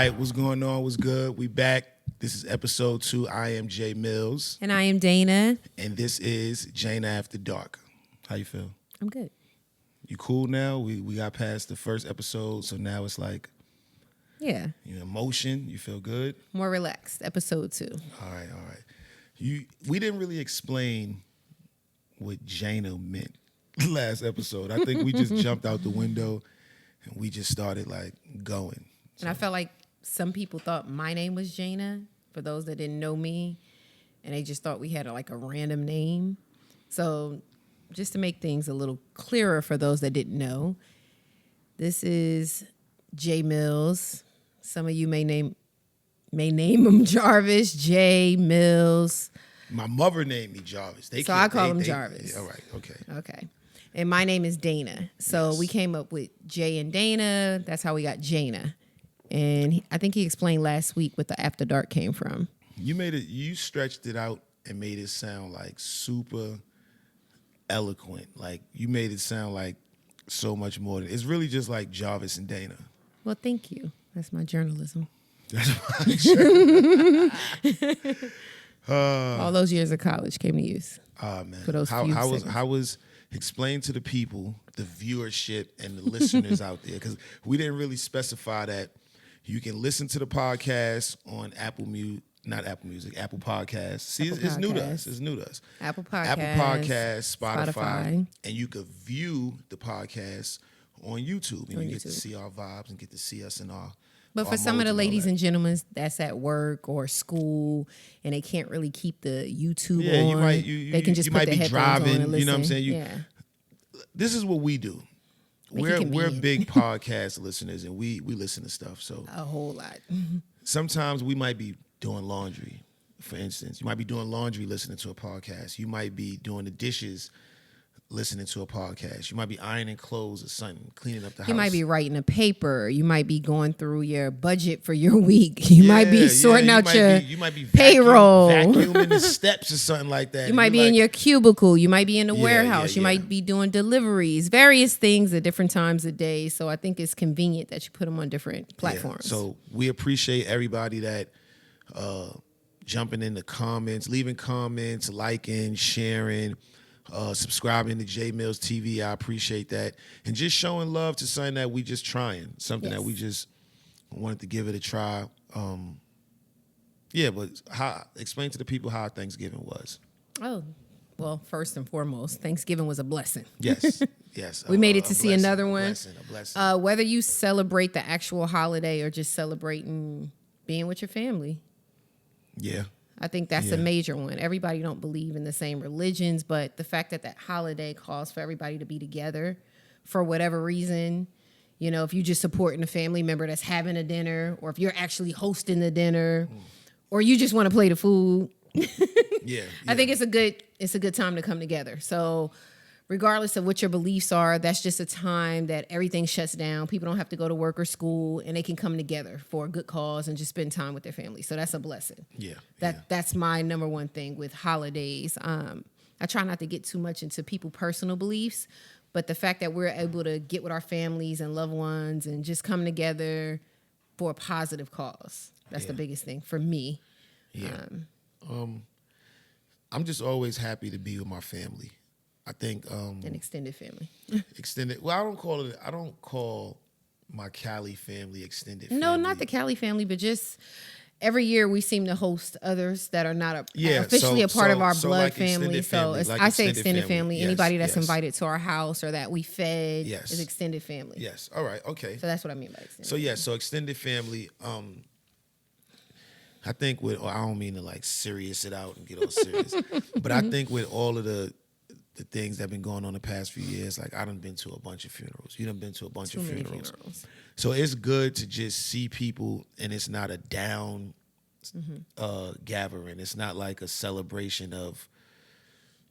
right, what's going on? What's good? We back. This is episode 2. I am Jae Millz. And I am Dana. And this is Jana After Dark. How you feel? I'm good. You cool now? We got past the first episode, so now it's like, Yeah. emotion. You feel good? More relaxed. Episode 2. All right. We didn't really explain what Jana meant last episode. I think we just jumped out the window and we just started like going. And I felt like some people thought my name was Jana, for those that didn't know me, and they just thought we had a random name. So just to make things a little clearer for those that didn't know, this is Jae Millz. Some of you may name him Jarvis, Jae Millz. My mother named me Jarvis. So I call him Jarvis. All right, okay. Okay. And my name is Dana. So we came up with Jay and Dana. That's how we got Jana. And I think he explained last week what the After Dark came from. You stretched it out and made it sound like super eloquent. Like you made it sound like so much more. It's really just like Jarvis and Dana. Well, thank you. That's my journalism. That's my journalism. All those years of college came to use. Oh man. For those how was explain to the people, the viewership and the listeners out there, because we didn't really specify that you can listen to the podcast on Apple Podcasts. See, it's new to us. It's new to us. Apple Podcasts, Spotify, and you could view the podcast on YouTube, and you get to see our vibes and get to see us in our. But for some of the ladies and gentlemen that's at work or school and they can't really keep the YouTube on, they can just put their headphones on and listen. You know what I'm saying? This is what we do. We're big podcast listeners, and we listen to stuff. So a whole lot. Sometimes we might be doing laundry, for instance. You might be doing laundry listening to a podcast. You might be doing the dishes listening to a podcast. You might be ironing clothes or something, cleaning up the house. You might be writing a paper. You might be going through your budget for your week. You might be sorting out your payroll. Vacuuming the steps or something like that. You might be in your cubicle. You might be in the warehouse. You might be doing deliveries, various things at different times of day. So I think it's convenient that you put them on different platforms. So we appreciate everybody that jumping in the comments, leaving comments, liking, sharing, subscribing to Jae Millz TV. I appreciate that. And just showing love to something that we just trying, something that we just wanted to give it a try. But explain to the people how Thanksgiving was. Oh, well, first and foremost, Thanksgiving was a blessing. Yes. We made it to see another one. A blessing. Whether you celebrate the actual holiday or just celebrating being with your family. Yeah. I think that's a major one. Everybody don't believe in the same religions, but the fact that holiday calls for everybody to be together for whatever reason, if you just supporting a family member that's having a dinner, or if you're actually hosting the dinner, or you just want to play the food. I think it's a good time to come together. So regardless of what your beliefs are, that's just a time that everything shuts down. People don't have to go to work or school, and they can come together for a good cause and just spend time with their family. So that's a blessing. That's my number one thing with holidays. I try not to get too much into people's personal beliefs, but the fact that we're able to get with our families and loved ones and just come together for a positive cause. That's the biggest thing for me. I'm just always happy to be with my family. I think an extended family. Well, I don't call my Cali family extended family. No, not the Cali family, but just every year we seem to host others that are not officially a part of our blood family. So I say extended family. Yes, anybody that's invited to our house or that we fed is extended family. Yes. All right. Okay. So that's what I mean by extended. So extended family. I think I don't mean to serious it out and get all serious, but I think with all of the things that have been going on the past few years, I done been to a bunch of funerals. You done been to a bunch of funerals. So it's good to just see people, and it's not a down gathering. It's not like a celebration of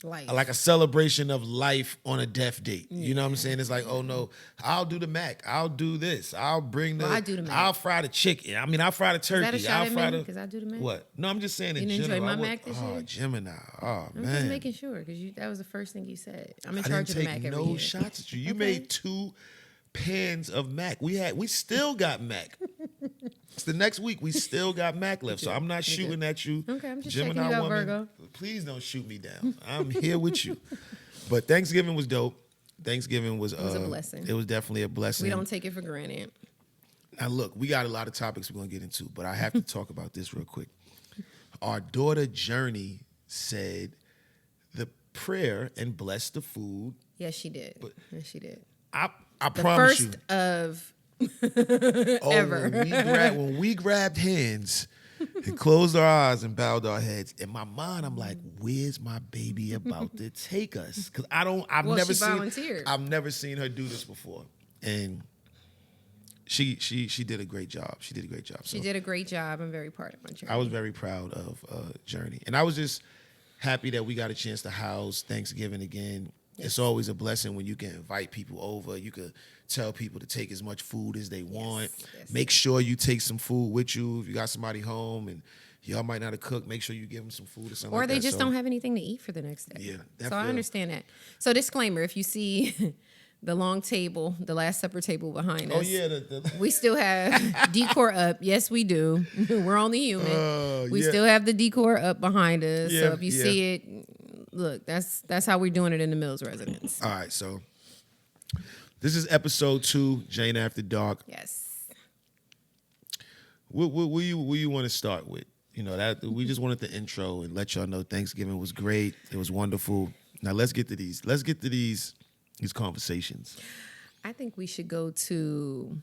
life. Like a celebration of life on a death date. You know what I'm saying? It's like, oh no, I'll do the mac. I'll do this. I'll bring the. I do the mac. I'll fry the chicken. I mean, I'll fry the turkey. Is that a shot at me? Because I do the mac. What? No, I'm just saying in general. You general. enjoy my mac this year? Oh, Gemini. Oh, man. I'm just making sure, because that was the first thing you said. I'm in charge of the mac every year. I didn't take no shots at you. You made 2 pans of mac. We still got mac. The next week we still got Mac left, so I'm not shooting at you. Okay, I'm just Gemini checking you out, woman. Virgo. Please don't shoot me down. I'm here with you. But Thanksgiving was dope. Thanksgiving was a blessing. It was definitely a blessing. We don't take it for granted. Now look, we got a lot of topics we're gonna get into, but I have to talk about this real quick. Our daughter Journey said the prayer and blessed the food. Yes, she did. Yes, she did. I The promise you. first of Oh, ever. when we grabbed hands and closed our eyes and bowed our heads, in my mind, I'm like, "Where's my baby about to take us?" Because I've Well, never she volunteered. I've never seen her do this before, and she did a great job. She did a great job. She did a great job. I'm very proud of my journey. I was very proud of Journey, and I was just happy that we got a chance to house Thanksgiving again. Yes. It's always a blessing when you can invite people over. You could tell people to take as much food as they want. Yes. Make sure you take some food with you. If you got somebody home and y'all might not have cooked, make sure you give them some food or something or like that. they just don't have anything to eat for the next day. Yeah. So I understand that. So disclaimer, if you see the long table, the Last Supper table behind us. Oh, yeah. We still have decor up. Yes, we do. We're only human. We still have the decor up behind us. Yeah, So if you see it, look, that's how we're doing it in the Millz residence. All right, so this is episode 2, Jane After Dark. Yes. What you want to start with? You know, that we just wanted the intro and let y'all know Thanksgiving was great. It was wonderful. Now let's get to these. Let's get to these conversations. I think we should go to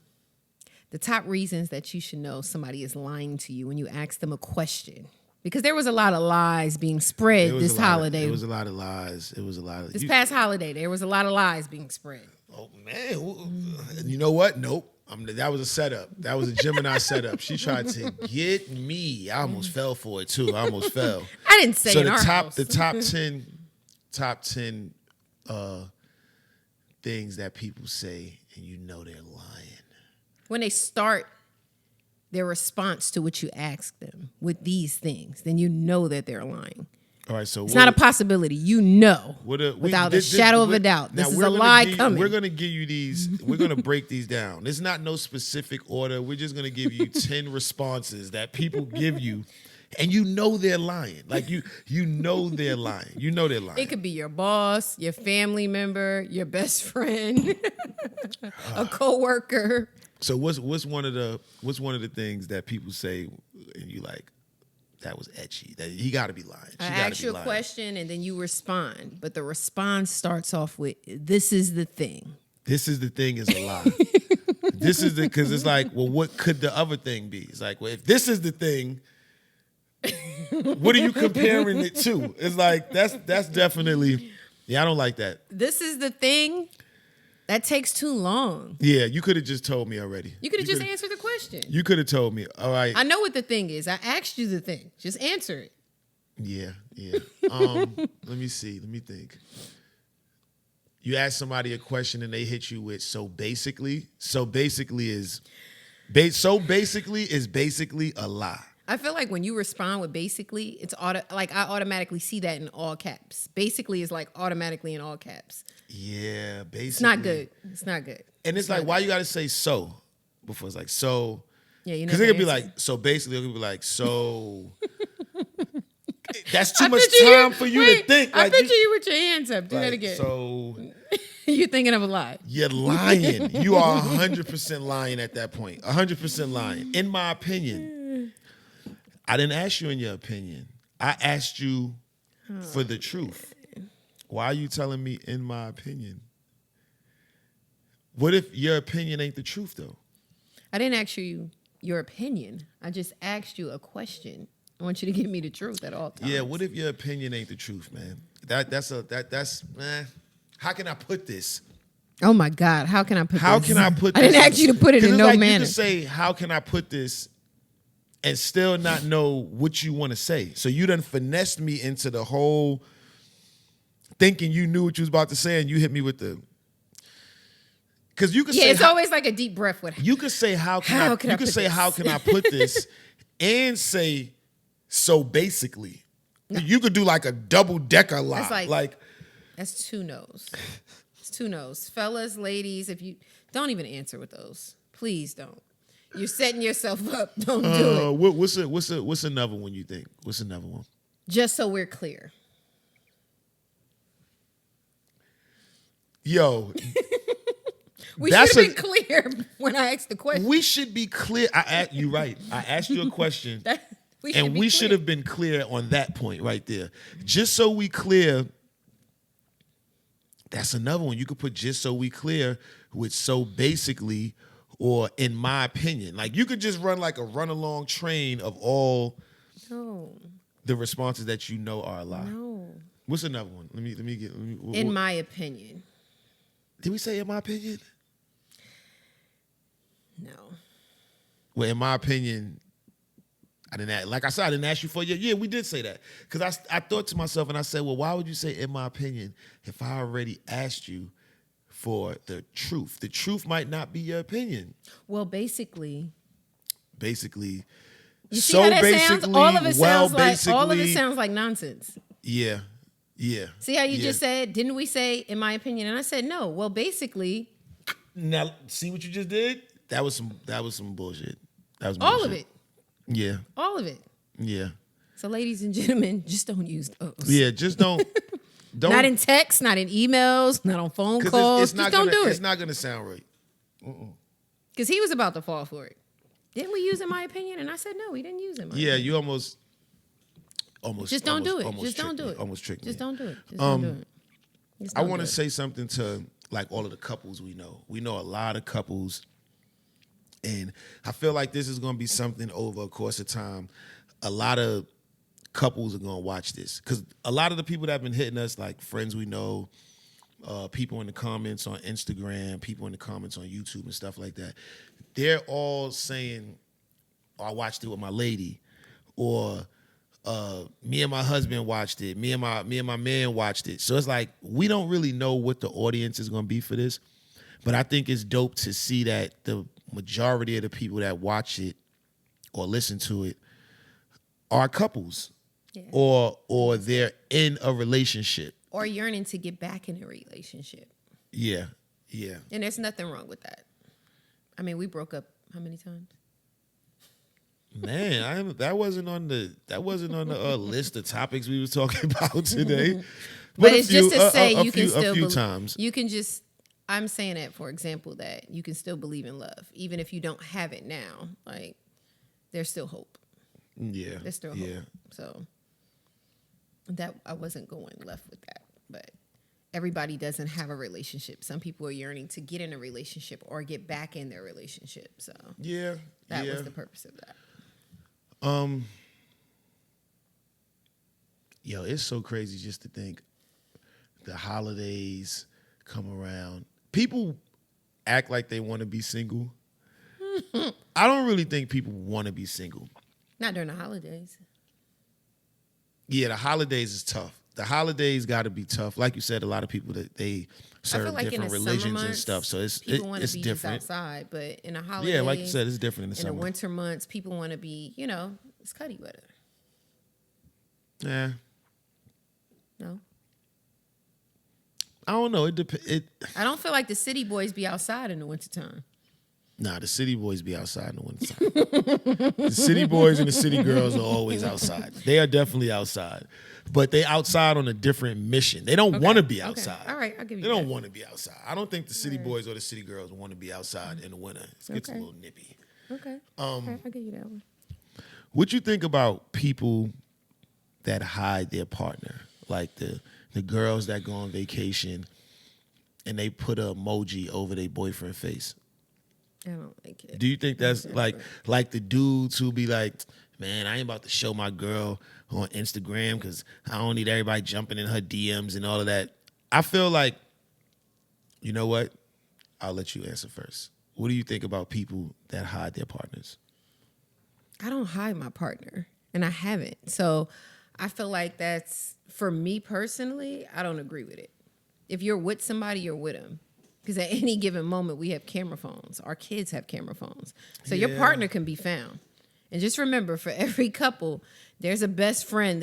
the top reasons that you should know somebody is lying to you when you ask them a question. Because there was a lot of lies being spread this holiday. It was a lot of lies. It was a lot of this past holiday. There was a lot of lies being spread. Oh man, you know what? Nope. That was a setup. That was a Gemini setup. She tried to get me. I almost fell for it too. I almost fell. I didn't say so in the our top house. the top 10 things that people say and you know they're lying. When they start their response to what you ask them with these things, then you know that they're lying. All right, so it's not a possibility. You know, without a shadow of a doubt. This is a lie coming. We're going to give you these. We're going to break these down. It's not no specific order. We're just going to give you 10 responses that people give you, and you know they're lying. Like you know they're lying. You know they're lying. It could be your boss, your family member, your best friend, a coworker. So what's one of the things that people say and you like? That was etchy. That he got to be lying. I ask you a question and then you respond, but the response starts off with, "This is the thing." This is the thing is a lie. This is because it's like, well, what could the other thing be? It's like, well, if this is the thing, what are you comparing it to? It's like that's definitely, I don't like that. This is the thing. That takes too long. Yeah, you could have just told me already. You could have just answered the question. You could have told me. All right. I know what the thing is. I asked you the thing. Just answer it. Yeah. Let me see. Let me think. You ask somebody a question and they hit you with so basically is basically a lie. I feel like when you respond with basically, it's I automatically see that in all caps. Basically is like automatically in all caps. Yeah, basically. It's not good. It's not good. And it's like, why you got to say so before it's like so? Yeah, you know. Because it could be like, so basically, it could be like, so. That's too much picture time for you to think. I picture you with your hands up. Do that again. So. You're thinking of a lie. You're lying. You are 100% lying at that point. 100% lying. In my opinion. I didn't ask you in your opinion. I asked you for the truth. Why are you telling me in my opinion? What if your opinion ain't the truth, though? I didn't ask you your opinion. I just asked you a question. I want you to give me the truth at all times. Yeah, what if your opinion ain't the truth, man? That's how can I put this? Oh my God, how can I put this? How can I put this? I didn't ask you to put it in no manner. You can say, how can I put this and still not know what you want to say. So you done finessed me into the whole thinking you knew what you was about to say, and you hit me with the. Because you could say, it's always like a deep breath with. You could say, how can I put this, and say, so basically, no. You could do like a double decker lie. That's that's two no's. It's two no's, fellas, ladies. If you don't even answer with those, please don't. You're setting yourself up. Don't do it. What's another one you think? What's another one? Just so we're clear. Yo. We should have been clear when I asked the question. We should be clear. You're right. I asked you a question. We should have been clear on that point right there. Just so we clear, that's another one. You could put just so we clear with so basically or in my opinion. Like you could just run like a run along train of all the responses that you know are a lie. No. What's another one? Let me get in my opinion. Did we say in my opinion? No. Well, in my opinion, I didn't ask you for your. Yeah, we did say that. Because I thought to myself and I said, well, why would you say in my opinion if I already asked you for the truth? The truth might not be your opinion. Well, basically. You see how that sounds? All of it sounds like nonsense. Yeah. See how you just said, didn't we say in my opinion? And I said no. Well, basically. Now, see what you just did? That was some bullshit. That was bullshit. All of it. Yeah. All of it. Yeah. So, ladies and gentlemen, just don't use those. Yeah, just don't. Not in text, not in emails, not on phone calls. Just don't do it. It's not going to sound right. Because he was about to fall for it. Didn't we use in my opinion? And I said, no, we didn't use in my opinion. Yeah, you almost. Just don't do it. Just don't do it. Almost tricked me. Just don't do it. Just don't do it. I want to say something to like all of the couples we know. We know a lot of couples. And I feel like this is going to be something over a course of time. A lot of couples are going to watch this. Because a lot of the people that have been hitting us, like friends we know, people in the comments on Instagram, people in the comments on YouTube and stuff like that, they're all saying, oh, I watched it with my lady. Or me and my husband watched it. Me and my man watched it. So it's like, we don't really know what the audience is going to be for this. But I think it's dope to see that the majority of the people that watch it or listen to it are couples, or they're in a relationship, or yearning to get back in a relationship. Yeah. And there's nothing wrong with that. I mean, we broke up how many times? Man, that wasn't on the list of topics we was talking about today. But it's just to say you can still a few times. You can just. I'm saying that, for example, that you can still believe in love, even if you don't have it now. Like, there's still hope. Yeah. There's still hope. So, that I wasn't going left with that. But everybody doesn't have a relationship. Some people are yearning to get in a relationship or get back in their relationship. So, that was the purpose of that. Yo, it's so crazy just to think the holidays come around. People act like they want to be single. I don't really think people want to be single. Not during the holidays. Yeah, the holidays is tough. The holidays got to be tough. Like you said, a lot of people that they serve like different religions months, and stuff. So it's different. Just outside, but in the holidays, yeah, like you said, it's different in the summer. In the winter months, people want to be, it's cuddy weather. Yeah. No. I don't know. I don't feel like the city boys be outside in the wintertime. Nah, the city boys be outside in the wintertime. The city boys and the city girls are always outside. They are definitely outside. But they outside on a different mission. They don't want to be outside. Okay. All right, I'll give you that. They don't want to be outside. I don't think the city boys or the city girls want to be outside in the winter. It gets a little nippy. Okay. I'll give you that one. What you think about people that hide their partner? Like the girls that go on vacation and they put an emoji over their boyfriend face. I don't like it. Do you think that's like the dudes who be like, man, I ain't about to show my girl on Instagram because I don't need everybody jumping in her DMs and all of that. I feel like, you know what? I'll let you answer first. What do you think about people that hide their partners? I don't hide my partner, and I haven't. So I feel like that's, for me personally, I don't agree with it. If you're with somebody, you're with them. Because at any given moment, we have camera phones. Our kids have camera phones. So your partner can be found. And just remember, for every couple, there's a best friend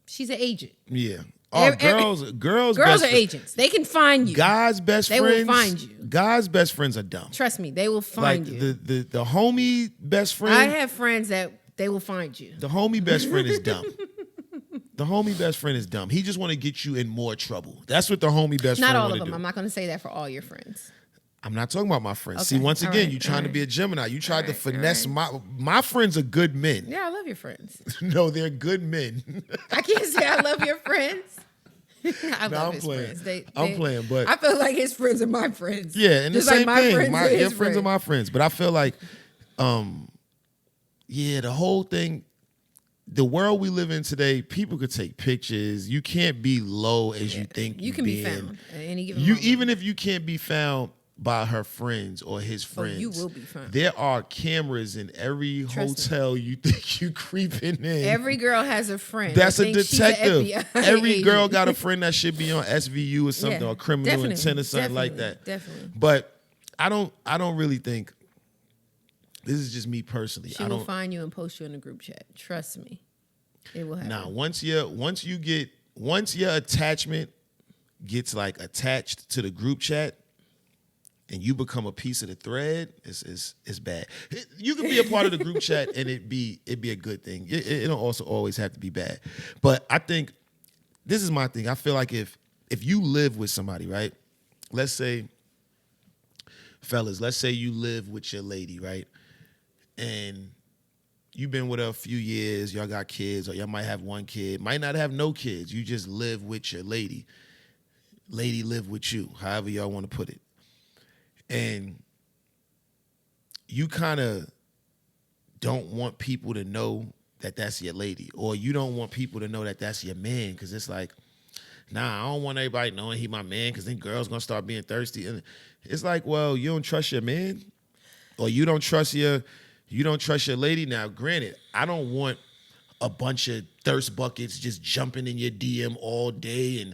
she's an agent. Yeah. Oh, girls Girls best are agents. They can find you. Guys' best They friends. will find you. Guys' best friends are dumb. Trust me, they will find Like you. the homie best friend. I have friends that they will find you. The homie best friend is dumb. The homie best friend is dumb. He just want to get you in more trouble. That's what the homie best Not friend all want of to them. do. I'm not going to say that for all your friends. I'm not talking about my friends. Okay. See, once All again, right. you trying to be a Gemini. You tried to right. finesse my friends are good men. Yeah, I love your friends. No, they're good men. I can't say I love your friends. I love I'm his playing. friends. I'm playing, but I feel like his friends are my friends. yeah, and Just the same like my thing. friends are Your his friends are my friends, but I feel like, yeah, the whole thing. The world we live in today, people could take pictures. You can't be low as you think You can be being. found at any given You moment. even if you can't be found by her friends or his friends, you will be found. There are cameras in every hotel you think you creeping in. Every girl has a friend. That's that a thinks she's an detective. FBI Every agent. girl got a friend that should be on SVU or something, or criminal definitely, intent or something like that. Definitely. But I don't really think. This is just me personally. She will find you and post you in the group chat. Trust me. It will happen. Now, once your attachment gets like attached to the group chat and you become a piece of the thread, it's bad. You can be a part of the group chat and it'd be a good thing. It don't also always have to be bad. But I think this is my thing. I feel like if you live with somebody, right? Let's say, fellas, let's say you live with your lady, right? And you've been with her a few years, y'all got kids, or y'all might have one kid, might not have no kids. You just live with your lady. Lady live with you, however y'all want to put it. And you kind of don't want people to know that that's your lady, or you don't want people to know that that's your man, because it's like, nah, I don't want everybody knowing he my man, because then girls gonna start being thirsty. And it's like, well, you don't trust your man, or you don't trust your lady. Now, granted, I don't want a bunch of thirst buckets just jumping in your DM all day.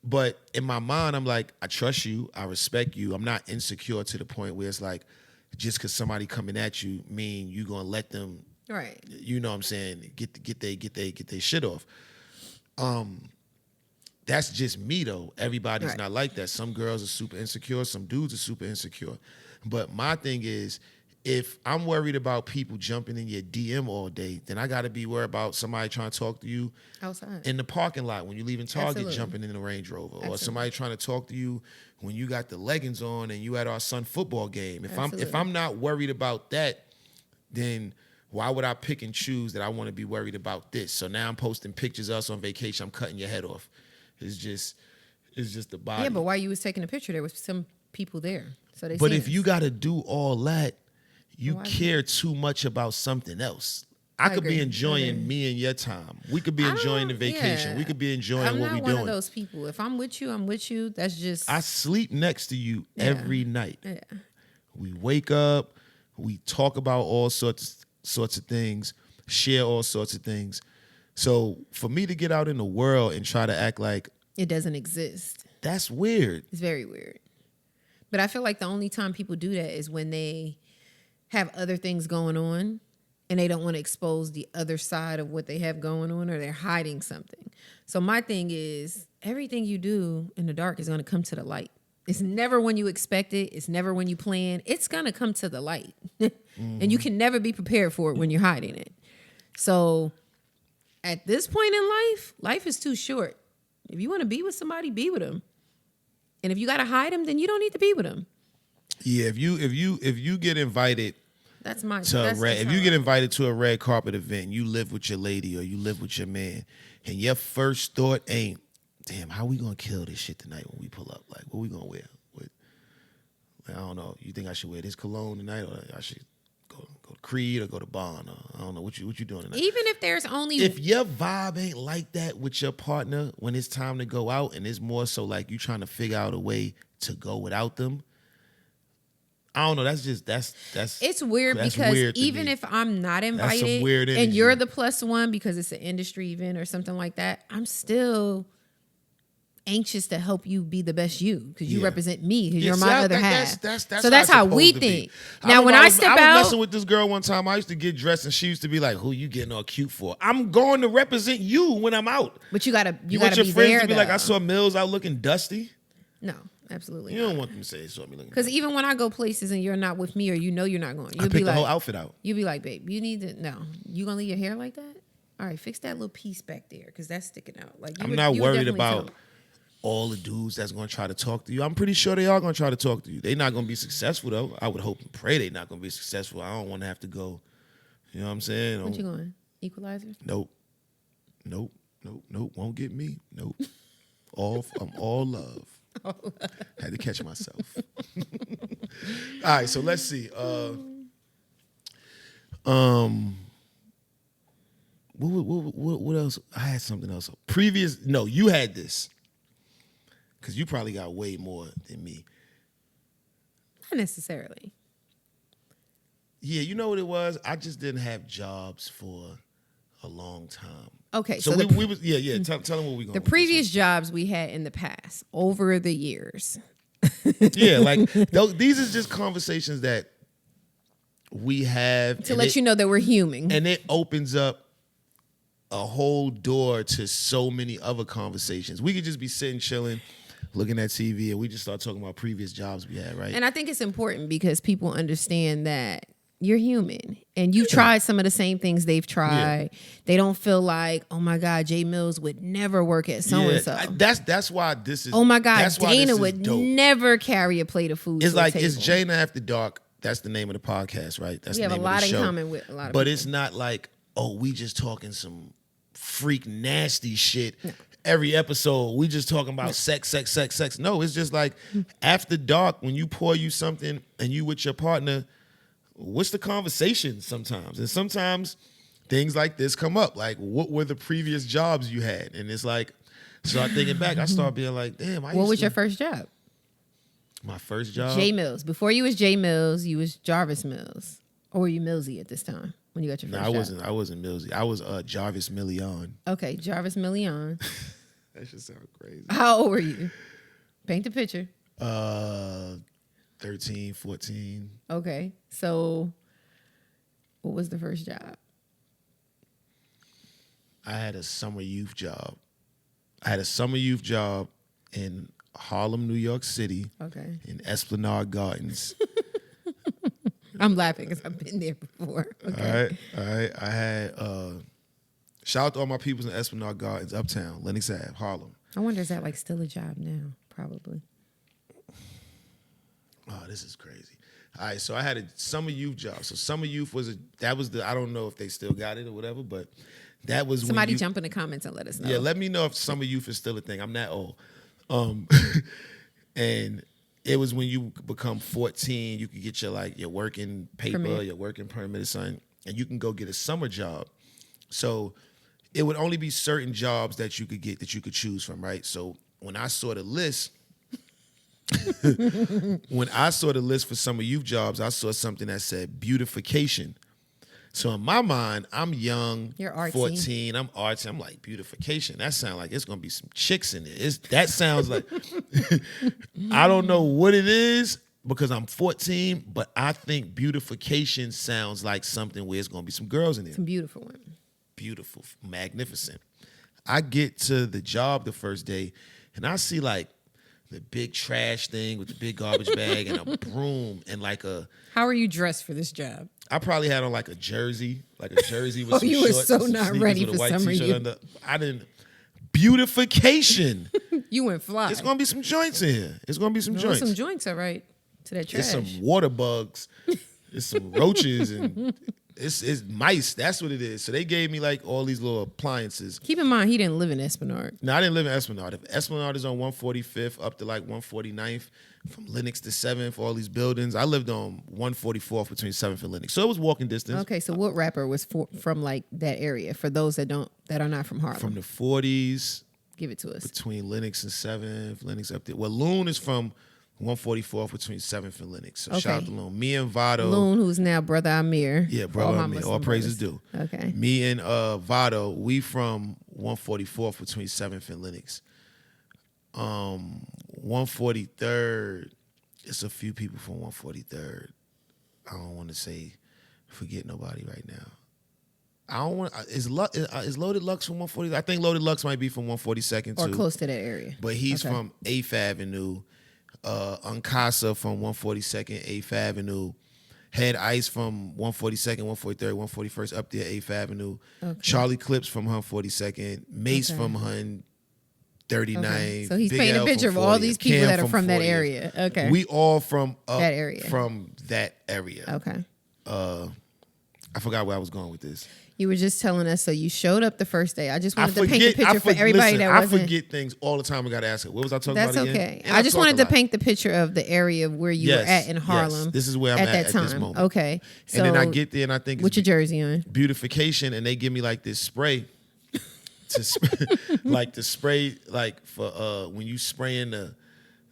But in my mind, I'm like, I trust you. I respect you. I'm not insecure to the point where it's like, just because somebody coming at you mean you going to let them, right? You know what I'm saying, get their shit off. That's just me, though. Everybody's Right. not like that. Some girls are super insecure. Some dudes are super insecure. But my thing is, if I'm worried about people jumping in your DM all day, then I got to be worried about somebody trying to talk to you Outside in the parking lot when you leaving Target, Absolutely. jumping in the Range Rover, Absolutely. or somebody trying to talk to you when you got the leggings on and you at our son football game. If Absolutely. I'm not worried about that, then why would I pick and choose that I want to be worried about this? So now I'm posting pictures of us on vacation. I'm cutting your head off. It's just the body. Yeah, but while you was taking a picture, there was some people there, so they. But seen if us. you got to do all that, you Why care too much about something else. I could agree. be enjoying me and your time. We could be enjoying the vacation. Yeah. We could be enjoying I'm what we not one doing. of those people. If I'm with you, I'm with you. That's just. I sleep next to you every night. Yeah. We wake up, we talk about all sorts of things, share all sorts of things. So for me to get out in the world and try to act like It doesn't exist. that's weird. It's very weird. But I feel like the only time people do that is when they have other things going on and they don't want to expose the other side of what they have going on, or they're hiding something. So my thing is, everything you do in the dark is going to come to the light. It's never when you expect it. It's never when you plan. It's going to come to the light. And you can never be prepared for it when you're hiding it. So at this point in life is too short. If you want to be with somebody, be with them. And if you got to hide them, then you don't need to be with them. Yeah, if you get invited That's my if you get invited to a red carpet event, you live with your lady or you live with your man, and your first thought ain't, damn, how we gonna kill this shit tonight when we pull up? Like, what we gonna wear? I don't know. You think I should wear this cologne tonight, or I should go to Creed or go to Bond? Or, I don't know what you doing tonight. Even if there's only If your vibe ain't like that with your partner when it's time to go out, and it's more so like you trying to figure out a way to go without them, I don't know. That's it's weird, that's because weird to even me. if I'm not some invited weird and energy. you're the plus one because it's an industry event or something like that, I'm still anxious to help you be the best you because you Yeah. represent me because Yeah, you're see, my other half. That's That's how we it's supposed to be. think. Now, when I step I was out, messing with this girl one time. I used to get dressed, and she used to be like, "Who you getting all cute for?" I'm going to represent you when I'm out. but you gotta You gotta want your be friends there. to be like, though. "I saw Millz out looking dusty." No, absolutely. You don't want them to say they saw me looking. Because dusty. even when I go places and you're not with me or you know you're not going, I you'll picked be the like, whole outfit out. you'll be like, babe, you need to you gonna leave your hair like that? All right, fix that little piece back there because that's sticking out. Like I'm not worried about all the dudes that's going to try to talk to you. I'm pretty sure they are going to try to talk to you. They're not going to be successful, though. I would hope and pray they're not going to be successful. I don't want to have to go, you know what I'm saying? What you going? Equalizer? Nope. Won't get me. Nope. I'm all love. Had to catch myself. All right, so let's see. What else? I had something else. You had this. Because you probably got way more than me. Not necessarily. Yeah, you know what it was? I just didn't have jobs for a long time. Okay, So we was Tell them what we going. The previous jobs we had in the past, over the years. Yeah, like these is just conversations that we have To let you know that we're human. and it opens up a whole door to so many other conversations. We could just be sitting chilling, looking at TV, and we just start talking about previous jobs we had, right? And I think it's important because people understand that you're human and you've tried some of the same things they've tried. Yeah. They don't feel like, oh my God, Jae Millz would never work at so-and-so. That's why this is. Oh my God, Dana would never carry a plate of food. It's to like, a table. it's Jana After Dark. That's the name of the podcast, right? That's we the have name a lot of the show. in common with a lot of But people. it's not like, oh, we just talking some freak nasty shit. No. Every episode, we just talking about sex. No, it's just like after dark, when you pour you something and you with your partner, what's the conversation sometimes? And sometimes things like this come up. Like, what were the previous jobs you had? And it's like, start thinking back, I start being like, damn, what was your first job? My first job? Jae Millz. Before you was Jae Millz, you was Jarvis Millz. Or were you Millsy at this time when you got your first job? I wasn't Millsy. I was Jarvis Million. Okay, Jarvis Million. That should sound crazy. How old were you? Paint the picture. 13, 14. Okay. So what was the first job? I had a summer youth job. In Harlem, New York City. Okay. In Esplanade Gardens. I'm laughing because I've been there before. Okay. All right. I had shout out to all my peoples in Esplanade Gardens, Uptown, Lenox Ave, Harlem. I wonder, is that like still a job now? Probably. Oh, this is crazy. All right, so I had a summer youth job. So summer youth I don't know if they still got it or whatever, but that was somebody jump in the comments and let us know. Yeah, let me know if summer youth is still a thing. I'm that old. And it was when you become 14, you could get your working paper, your working permit or something, and you can go get a summer job. So it would only be certain jobs that you could get, that you could choose from, right? So when I saw the list, for summer youth jobs, I saw something that said beautification. So in my mind, I'm young, you're artsy. 14, I'm artsy. I'm like, beautification. That sounds like it's gonna be some chicks in there. That sounds like I don't know what it is because I'm 14, but I think beautification sounds like something where it's gonna be some girls in there. Some beautiful women. Beautiful, magnificent. I get to the job the first day and I see like the big trash thing with the big garbage bag and a broom and like a. How are you dressed for this job? I probably had on like a jersey with some shorts. You were so not ready for summer youth. I didn't. Beautification. You went fly. It's gonna be some joints in here. It's gonna be some joints. Some joints, all right. To that trash. It's some water bugs. It's some roaches and it's mice. That's what it is. So they gave me like all these little appliances. Keep in mind, he didn't live in Esplanade. No, I didn't live in Esplanade. If Esplanade is on 145th up to like 149th, from Lenox to 7th, all these buildings. I lived on 144th between 7th and Lenox. So it was walking distance. Okay, so what rapper was from like that area for those that are not from Harlem? From the 40s. Give it to us. Between Lenox and 7th, Lenox up there. Well, Loon is from 144th between 7th and Lenox. So shout out to Loon. Me and Vado. Loon, who's now Brother Amir. Yeah, Brother Amir. All praises due. Okay. Me and Vado, we from 144th between 7th and Lenox. 143rd. It's a few people from 143rd. I don't want to forget nobody right now. I don't want. Is Loaded Lux from 140? I think Loaded Lux might be from 142nd or too, close to that area. but he's from 8th Avenue. Uncasa from 142nd, 8th Avenue. Had Ice from 142nd, 143rd, 141st up there, 8th Avenue. Okay. Charlie Clips from 142nd. Mace from 139. Okay. So he's Big painting L a picture of all these people Cam that are from that 40th. area. Okay. We all from that area. From that area. Okay. I forgot where I was going with this. You were just telling us, so you showed up the first day. I just wanted to paint the picture for everybody that wasn't. I forget things all the time. I got to ask her. What was I talking about again? That's okay. I just wanted to paint the picture of the area where you were at in Harlem. Yes. This is where I'm at that time. At this moment. Okay. So and then I get there and I think what's your jersey on? Beautification, and they give me like this spray. Like the spray, like for when you spraying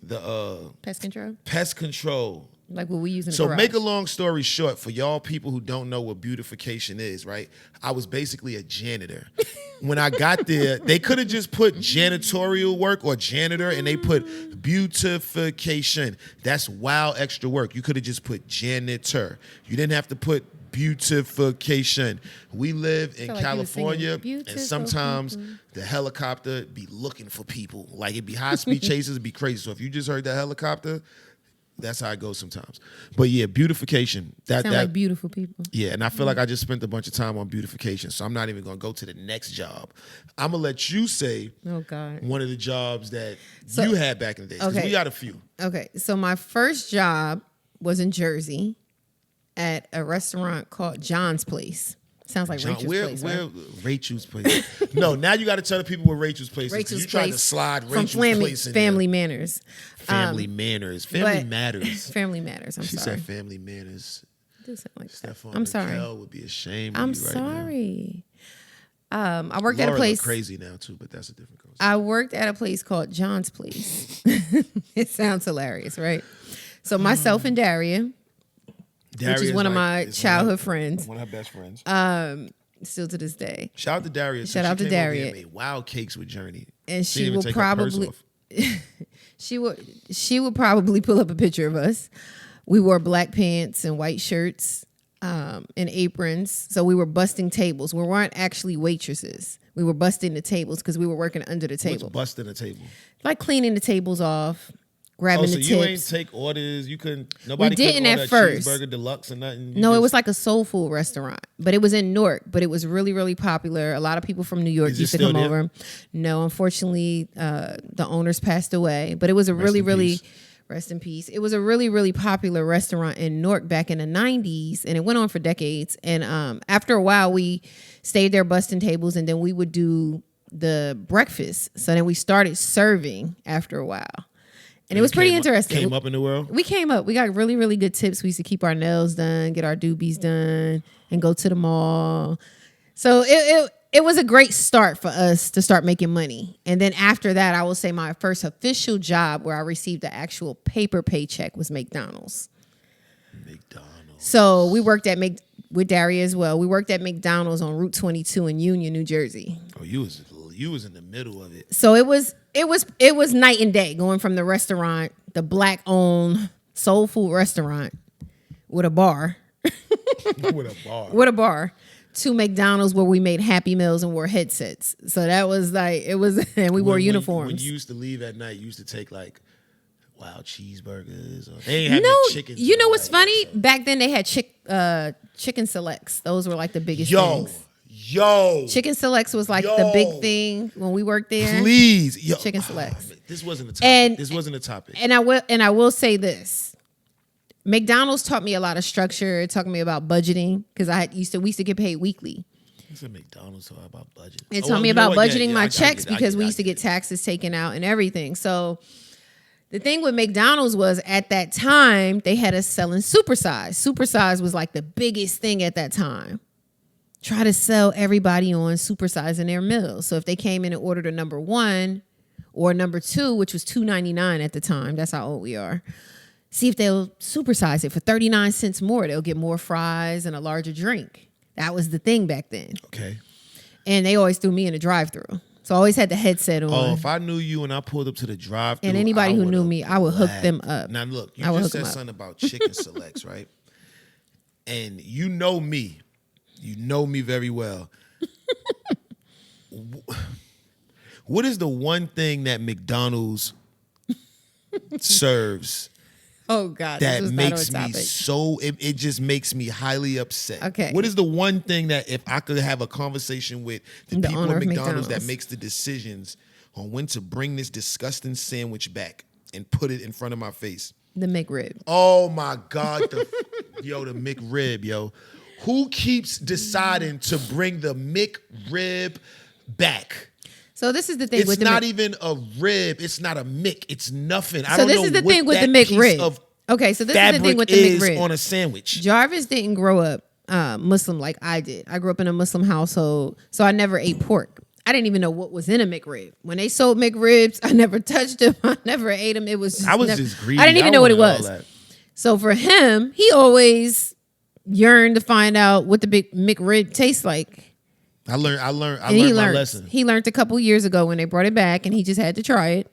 the pest control. Pest control. Like what we use in the So garage. make a long story short, for y'all people who don't know what beautification is, right? I was basically a janitor. When I got there, they could have just put janitorial work or janitor, and they put beautification. That's wild extra work. You could have just put janitor. You didn't have to put beautification. We live in California, and sometimes the helicopter be looking for people. Like it'd be high speed chases, it'd be crazy. So if you just heard that helicopter, that's how it goes sometimes. But yeah, beautification. Sound like beautiful people. Yeah, and I feel like I just spent a bunch of time on beautification, so I'm not even going to go to the next job. I'm going to let you say one of the jobs that you had back in the day, because we got a few. Okay, so my first job was in Jersey at a restaurant called John's Place. Sounds like Rachel's Place. Where Rachel's Place? No, now you got to tell the people where Rachel's Place is. You trying to slide Rachel's Place in Family there. Manners. Family Manners. Family Matters. Family Matters. She said Family Manners. Do something like that. I'm sorry. Would be ashamed. I'm of you right sorry. Now. I worked Laura at a place. Crazy now too, but that's a different concept. I worked at a place called John's Place. It sounds hilarious, right? So myself and Daria. Which is one of my childhood friends. One of her best friends. Still to this day. Shout out to Daria. Shout out to Daria. Made wild cakes with Journey. And she will probably she would probably pull up a picture of us. We wore black pants and white shirts and aprons. So we were busting tables. We weren't actually waitresses. We were busting the tables because we were working under the table. What's busting the table? Like cleaning the tables off. Grabbing the tips. You ain't take orders. You couldn't. Nobody didn't order at first. Cheeseburger deluxe or nothing. It was like a soul food restaurant, but it was in Newark. But it was really, really popular. A lot of people from New York used to come over. No, unfortunately, the owners passed away. But it was a really rest in peace. It was a really, really popular restaurant in Newark back in the 90s, and it went on for decades. And after a while, we stayed there busting tables, and then we would do the breakfast. So then we started serving after a while. And it was pretty interesting. Came up in the world? We came up. We got really, really good tips. We used to keep our nails done, get our doobies done, and go to the mall. So it was a great start for us to start making money. And then after that, I will say my first official job where I received the actual paper paycheck was McDonald's. So we worked at with Daria as well. We worked at McDonald's on Route 22 in Union, New Jersey. Oh, you was in the middle of it. So it was night and day going from the restaurant, the black owned soul food restaurant with a bar. with a bar to McDonald's where we made Happy Meals and wore headsets. So that was like and we wore uniforms. When you used to leave at night, you used to take like wild cheeseburgers or they ain't have chicken. You know what's funny? Back then they had chicken selects. Those were like the biggest things. Chicken selects was like the big thing when we worked there. Please, chicken selects. This wasn't a topic. This wasn't a topic. And I will say this: McDonald's taught me a lot of structure. It taught me about budgeting because we used to get paid weekly. I said McDonald's taught about budgeting. It taught me about budgeting my checks because we used to get taxes taken out and everything. So the thing with McDonald's was at that time they had us selling supersize. Supersize was like the biggest thing at that time. Try to sell everybody on supersizing their meals. So if they came in and ordered a number 1 or number 2, which was $2.99 at the time, that's how old we are, see if they'll supersize it for 39 cents more. They'll get more fries and a larger drink. That was the thing back then. Okay. And they always threw me in a drive-thru. So I always had the headset on. Oh, if I knew you and I pulled up to the drive-thru, and anybody who knew me, I would hook them up. Now look, you just said something about chicken selects, right? And you know me very well. What is the one thing that McDonald's serves? Oh God, that makes me so. It just makes me highly upset. Okay, what is the one thing that if I could have a conversation with the people at McDonald's that makes the decisions on when to bring this disgusting sandwich back and put it in front of my face? The McRib. Oh my God, the McRib, yo. Who keeps deciding to bring the McRib back? So this is the thing. It's not even a rib. It's not a Mick. It's nothing. I so don't know this is the what thing with that the McRib. piece of okay, so this is the thing with the McRib on a sandwich. Jarvis didn't grow up Muslim like I did. I grew up in a Muslim household, so I never ate pork. I didn't even know what was in a McRib. When they sold McRibs, I never touched them. I never ate them. It was just just greedy. I didn't even know what it was. So for him, he always yearned to find out what the big McRib tastes like. I learned my lesson. He learned a couple years ago when they brought it back, and he just had to try it.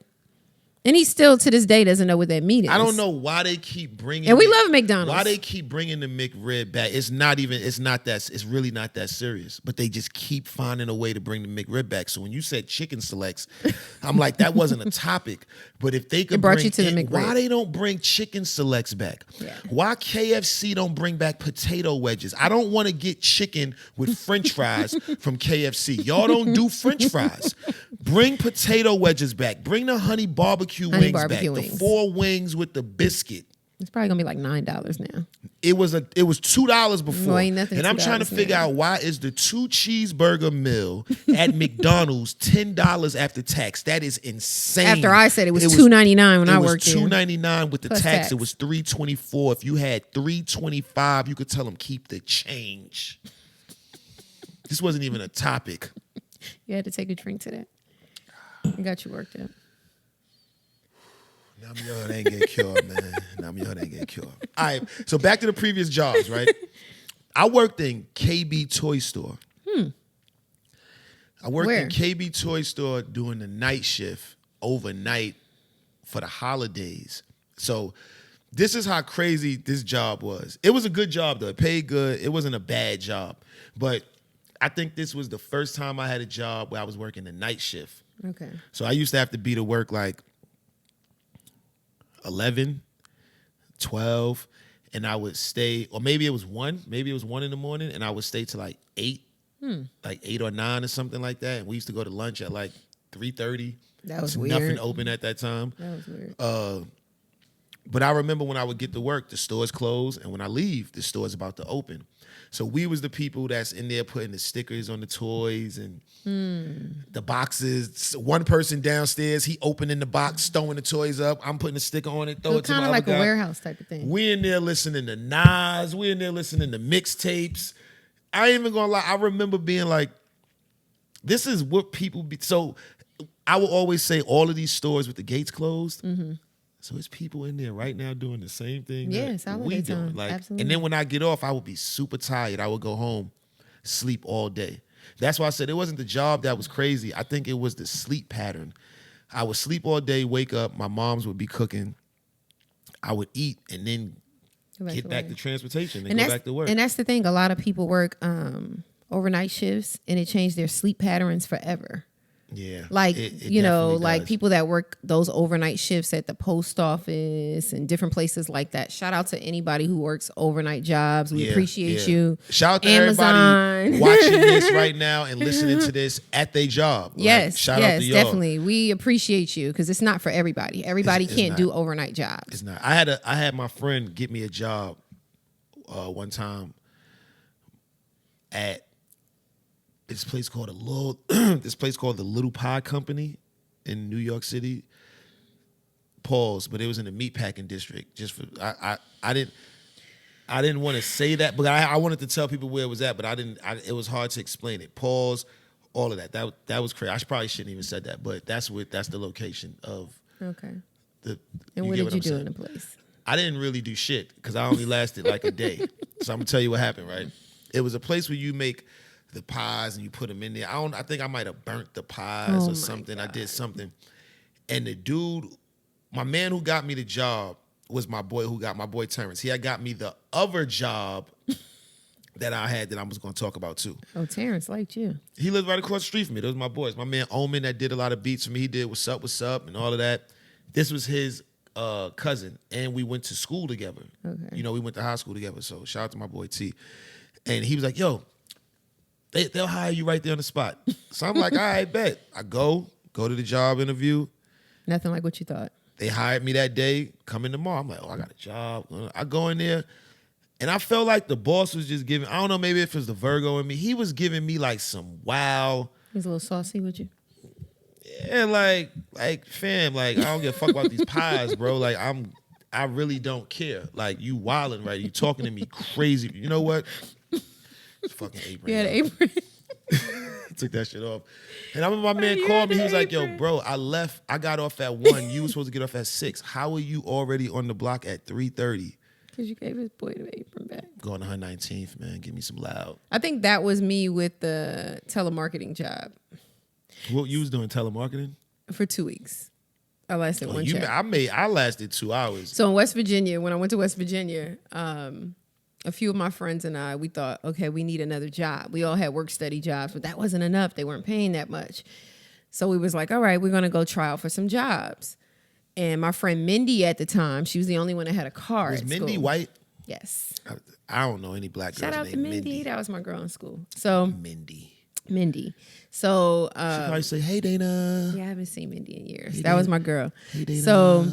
And he still to this day doesn't know what that meat is. I don't know why they keep bringing. And we love McDonald's. Why they keep bringing the McRib back? It's really not that serious. But they just keep finding a way to bring the McRib back. So when you said chicken selects, I'm like, that wasn't a topic. But if they could brought you to the McRib. Why they don't bring chicken selects back? Yeah. Why KFC don't bring back potato wedges? I don't want to get chicken with French fries from KFC. Y'all don't do French fries. Bring potato wedges back. Bring the honey barbecue wings back. The 4 wings with the biscuit. It's probably gonna be like $9 now. It was $2 before. Ain't nothing and I'm trying to figure out why is the 2 cheeseburger meal at McDonald's $10 after tax. That is insane. After I said it was $2.99 when I worked there. It was $2.99 with the tax. It was $3.24. If you had $3.25, you could tell them keep the change. This wasn't even a topic. You had to take a drink to that. I got you worked up. Now your head ain't get cured, man. Now your head ain't get cured. All right, so back to the previous jobs, right? I worked in KB Toy Store. I worked in KB Toy Store doing the night shift overnight for the holidays. So this is how crazy this job was. It was a good job, though. It paid good. It wasn't a bad job. But I think this was the first time I had a job where I was working the night shift. Okay. So I used to have to be to work like 11, 12, and I would stay, or maybe it was 1 in the morning, and I would stay till like 8, like 8 or 9 or something like that. And we used to go to lunch at like 3:30. That was weird. Nothing open at that time. That was weird. But I remember when I would get to work, the store's closed, and when I leave, the store's about to open. So we was the people that's in there putting the stickers on the toys and the boxes. One person downstairs, he opening the box, throwing the toys up. I'm putting a sticker on it, throw it to my other guy. Kind of like a warehouse type of thing. We in there listening to Nas. We in there listening to mixtapes. I ain't even gonna lie. I remember being like, this is what people be. So I will always say all of these stores with the gates closed. So it's people in there right now doing the same thing that we doing. Like, absolutely. and then when I get off, I would be super tired. I would go home, sleep all day. That's why I said it wasn't the job that was crazy. I think it was the sleep pattern. I would sleep all day, wake up. My moms would be cooking. I would eat and then get back to transportation and go back to work. And that's the thing. A lot of people work overnight shifts, and it changed their sleep patterns forever. Yeah. Like, it like people that work those overnight shifts at the post office and different places like that. Shout out to anybody who works overnight jobs. We appreciate you. Shout out to Amazon. Everybody watching this right now and listening to this at their job. Yes, like, shout out to y'all. Definitely. We appreciate you because it's not for everybody. Everybody can't do overnight jobs. It's not. I had my friend get me a job one time at this place called the Little Pie Company in New York City. Pause, but it was in the meatpacking district. Just for I didn't want to say that, but I wanted to tell people where it was at, but it was hard to explain it. Pause, all of that. That was crazy. I probably shouldn't even said that, but that's the location of. Okay. And what did you do in the place? I didn't really do shit because I only lasted like a day. So I'm gonna tell you what happened. Right, it was a place where you make the pies and you put them in there. I think I might have burnt the pies or something. God. I did something. And the dude, my man who got me the job was my boy Terrence. He had got me the other job that I had that I was going to talk about too. Oh, Terrence liked you. He lived right across the street from me. Those were my boys. My man Omen that did a lot of beats for me. He did What's Up, and all of that. This was his cousin, and we went to school together. Okay. You know, we went to high school together. So shout out to my boy T. And he was like, yo, they'll hire you right there on the spot. So I'm like, all right, bet. I go to the job interview. Nothing like what you thought. They hired me that day, come in tomorrow. I'm like, oh, I got a job. I go in there, and I felt like the boss was just giving, I don't know, maybe if it was the Virgo in me, he was giving me like some wow. He was a little saucy with you. Yeah, like fam, like I don't give a fuck about these pies, bro. Like I really don't care. Like you wilding, right? You talking to me crazy. You know what? It's fucking apron. You had an apron. Took that shit off. And I remember my man called me. He was like, yo, bro, I got off at 1. You were supposed to get off at 6. How are you already on the block at 3:30? Because you gave his boy the apron back. Going to her 19th, man. Give me some loud. I think that was me with the telemarketing job. What you was doing, telemarketing? For 2 weeks. I lasted one check. I lasted 2 hours. So in West Virginia, when I went to West Virginia, a few of my friends and I, we thought, okay, we need another job. We all had work-study jobs, but that wasn't enough. They weren't paying that much. So we was like, all right, we're going to go try out for some jobs. And my friend Mindy at the time, she was the only one that had a car Was at Mindy school. white? Yes. I don't know any black girls Shout out named to Mindy. Mindy. That was my girl in school. So Mindy. So She probably say, hey, Dana. yeah, I haven't seen Mindy in years. Hey, that was Dana. my girl. Hey, Dana. So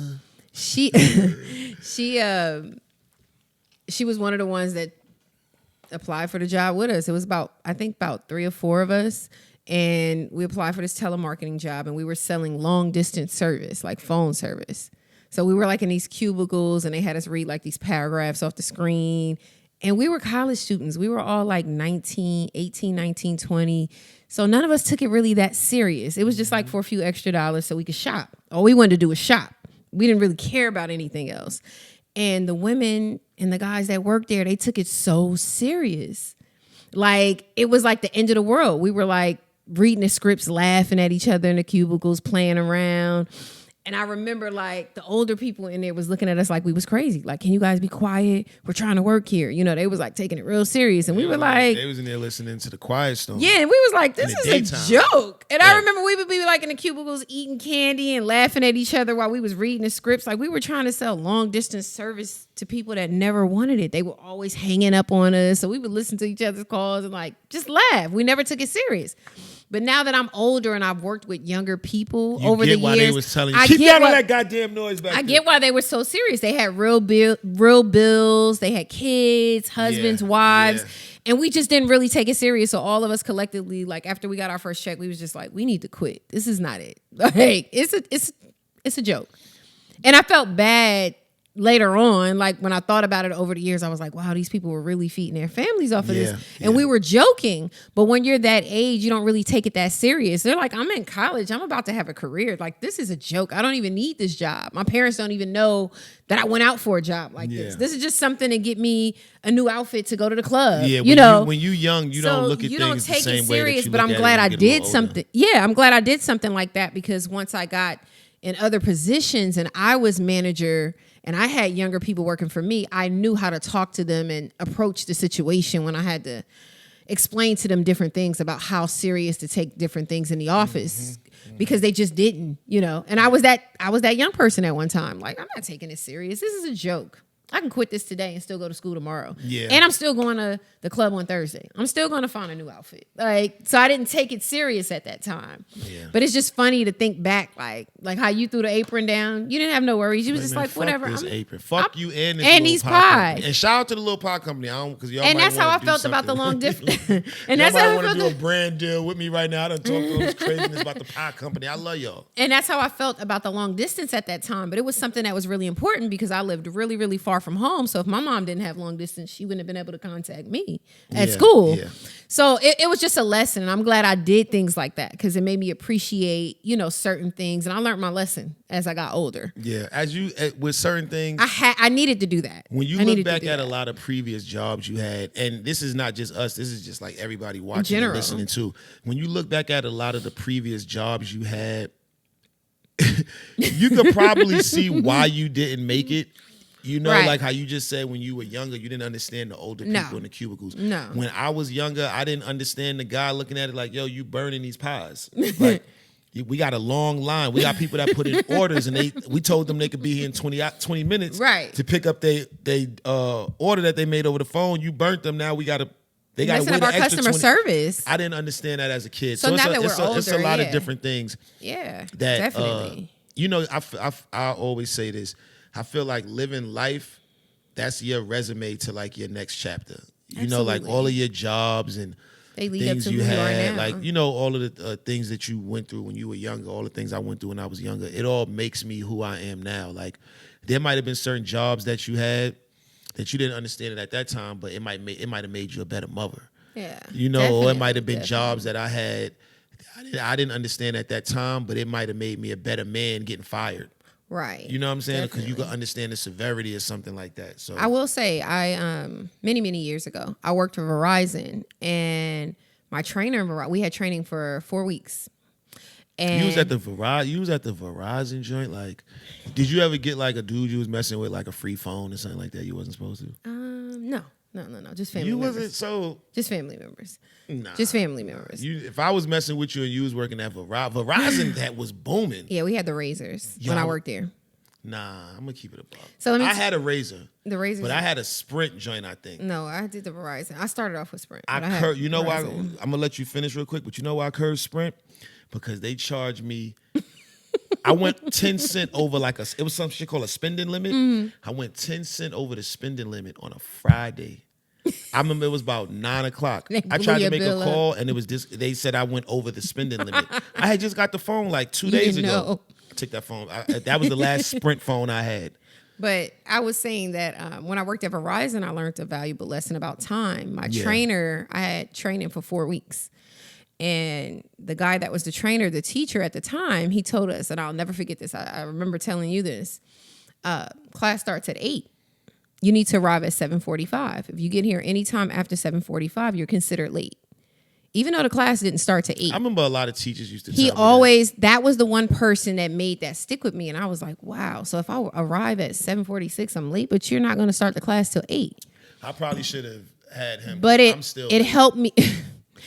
she was one of the ones that applied for the job with us. It was about 3 or 4 of us. And we applied for this telemarketing job, and we were selling long distance service, like phone service. So we were like in these cubicles, and they had us read like these paragraphs off the screen. And we were college students. We were all like 18, 19, 20. So none of us took it really that serious. It was just like for a few extra dollars so we could shop. All we wanted to do was shop. We didn't really care about anything else. And the women and the guys that worked there, they took it so serious. Like, it was like the end of the world. We were like reading the scripts, laughing at each other in the cubicles, playing around. And I remember like the older people in there was looking at us like we was crazy. Like, can you guys be quiet? We're trying to work here. You know, they was like taking it real serious. And we were like, they was in there listening to the Quiet Storm. yeah, and we was like, this is a joke. And Yeah. I remember we would be like in the cubicles eating candy and laughing at each other while we was reading the scripts. Like, we were trying to sell long distance service to people that never wanted it. They were always hanging up on us. So we would listen to each other's calls and like just laugh. We never took it serious. But now that I'm older and I've worked with younger people over the years, why they was telling you, I keep get down why- that goddamn noise back I there. get why they were so serious. They had real bills. They had kids, husbands, Yeah, wives. yeah. And we just didn't really take it serious. So all of us collectively, like after we got our first check, we was just like, we need to quit. This is not it. Like, it's a joke. And I felt bad later on, like when I thought about it over the years, I was like, wow, these people were really feeding their families off of Yeah, this. And we were joking. But when you're that age, you don't really take it that serious. They're like, I'm in college. I'm about to have a career. Like, this is a joke. I don't even need this job. My parents don't even know that I went out for a job like this. This is just something to get me a new outfit to go to the club. Yeah, you know, when you young, you don't look at things the same way that you but look I'm at it glad when I you get a little did older. something. Yeah, I'm glad I did something like that, because once I got in other positions and I was manager and I had younger people working for me, I knew how to talk to them and approach the situation when I had to explain to them different things about how serious to take different things in the office, because they just didn't, you know. And I was that young person at one time. Like, I'm not taking this serious. This is a joke. I can quit this today and still go to school tomorrow. Yeah. And I'm still going to the club on Thursday. I'm still going to find a new outfit. Like, so I didn't take it serious at that time. Yeah. But it's just funny to think back, like how you threw the apron down. You didn't have no worries. You was just Man, like, fuck whatever. This I'm- apron. Fuck I'm- you and this and little these pie pies. company. And shout out to the little pie company. I don't, because y'all And might that's how I wanna do felt about the something. long distance. And And that's y'all how might I want to felt. do a brand deal with me right now. I done talked all this craziness about the pie company. I love y'all. And that's how I felt about the long distance at that time. But it was something that was really important because I lived really, really far far from home. So if my mom didn't have long distance, she wouldn't have been able to contact me at school. Yeah. So it was just a lesson. And I'm glad I did things like that because it made me appreciate, certain things. And I learned my lesson as I got older. Yeah. With certain things. I needed to do that. When you look back at a lot of previous jobs you had, and this is not just us, this is just like everybody watching and listening to. When you look back at a lot of the previous jobs you had, you could probably see why you didn't make it. Like how you just said when you were younger, you didn't understand the older people in the cubicles. No. When I was younger, I didn't understand the guy looking at it like, yo, you burning these pies. Like, we got a long line. We got people that put in orders, and we told them they could be here in 20 minutes to pick up they order that they made over the phone. You burnt them. Now they got to wait our customer service. I didn't understand that as a kid. So now that we're older, it's a lot of different things. Yeah, that, definitely. I always say this. I feel like living life, that's your resume to like your next chapter. Like all of your jobs and they lead things up to you who you are had, now. like all of the things that you went through when you were younger, all the things I went through when I was younger. It all makes me who I am now. Like there might have been certain jobs that you had that you didn't understand it at that time, but it might have made you a better mother. Yeah, or it might have been jobs that I had I didn't understand at that time, but it might have made me a better man getting fired. Right. You know what I'm saying? Because you can understand the severity or something like that. So I will say, many years ago, I worked for Verizon, and my trainer, we had training for 4 weeks. And you was at the Verizon joint. Like, did you ever get like a dude you was messing with like a free phone or something like that? You wasn't supposed to. No. Just family. You members. wasn't so. Just family members. Nah, just family members. If I was messing with you and you was working at Verizon, that was booming. Yeah, we had the razors when I worked there. Nah, I'm gonna keep it above. So I had a razor. The razor, but I had a Sprint joint. I think. No, I did the Verizon. I started off with Sprint. You know why? I'm gonna let you finish real quick. But you know why I curved Sprint? Because they charged me. I went 10 cents over it was some shit called a spending limit. Mm-hmm. I went 10 cents over the spending limit on a Friday. I remember it was about 9 o'clock. I tried to make a call and it was they said I went over the spending limit. I had just got the phone like 2 days ago. I took that phone. That was the last Sprint phone I had. But I was saying that when I worked at Verizon, I learned a valuable lesson about time. My trainer, I had training for 4 weeks. And the guy that was the trainer, the teacher at the time, he told us, and I'll never forget this. I remember telling you this. Class starts at 8. You need to arrive at 7:45. If you get here anytime after 7:45, you're considered late. Even though the class didn't start to 8. I remember a lot of teachers used to tell me that was the one person that made that stick with me. And I was like, wow. So if I arrive at 7:46, I'm late, but you're not going to start the class till 8. I probably should have had him. But it helped me.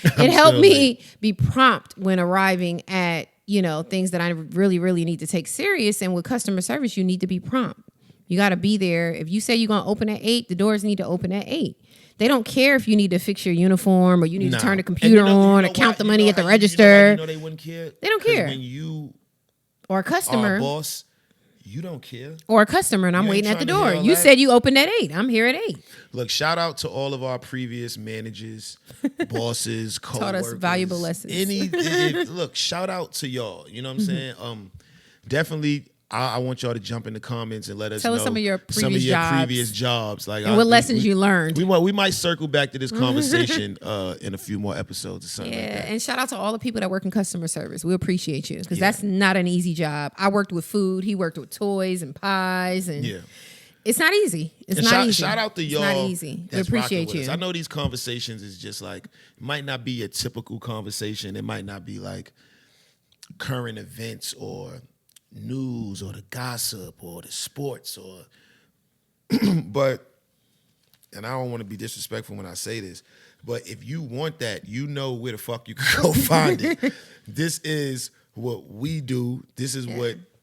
It helped me be prompt when arriving at, things that I really, really need to take serious. And with customer service, you need to be prompt. You got to be there. If you say you're going to open at 8, the doors need to open at 8. They don't care if you need to fix your uniform or you need to turn the computer on or count the money at the register. They wouldn't care. They don't care. When you or a customer, are a boss, you don't care. Or a customer, and I'm waiting at the door. You said you opened at 8. I'm here at 8. Look, shout out to all of our previous managers, bosses, co-workers. Taught us valuable lessons. Look, shout out to y'all. You know what I'm saying? Definitely. I want y'all to jump in the comments and let us know some of your previous jobs. Like, and what lessons you learned. We might circle back to this conversation in a few more episodes or something like that. And shout out to all the people that work in customer service. We appreciate you because that's not an easy job. I worked with food. He worked with toys and pies. And it's not easy. It's not easy. Shout out to y'all. It's not easy. We appreciate you. I know these conversations is just like, it might not be a typical conversation. It might not be like current events or news or the gossip or the sports but and I don't want to be disrespectful when I say this, but if you want that, you know where the fuck you can go find it. This is what we do. This is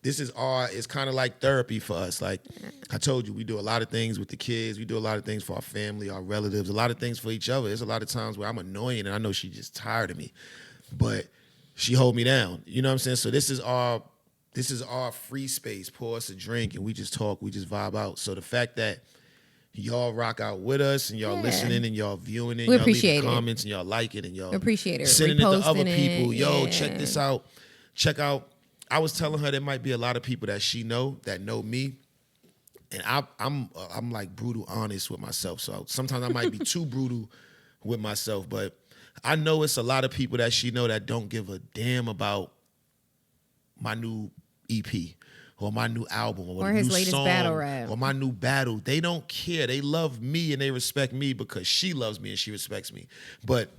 it's kind of like therapy for us. Like I told you, we do a lot of things with the kids. We do a lot of things for our family, our relatives, a lot of things for each other. There's a lot of times where I'm annoying and I know she's just tired of me, but she hold me down. You know what I'm saying? So this is our free space. Pour us a drink and we just talk. We just vibe out. So the fact that y'all rock out with us and y'all listening and y'all viewing it, we y'all appreciate leaving comments and y'all like it and y'all appreciate it. Sending it to other people. Yo, check this out. Check out. I was telling her there might be a lot of people that she know that know me and I'm like brutal honest with myself. So sometimes I might be too brutal with myself, but I know it's a lot of people that she know that don't give a damn about my new EP or my new album or his new latest song battle rap or my new battle. They don't care. They love me and they respect me because she loves me and she respects me. But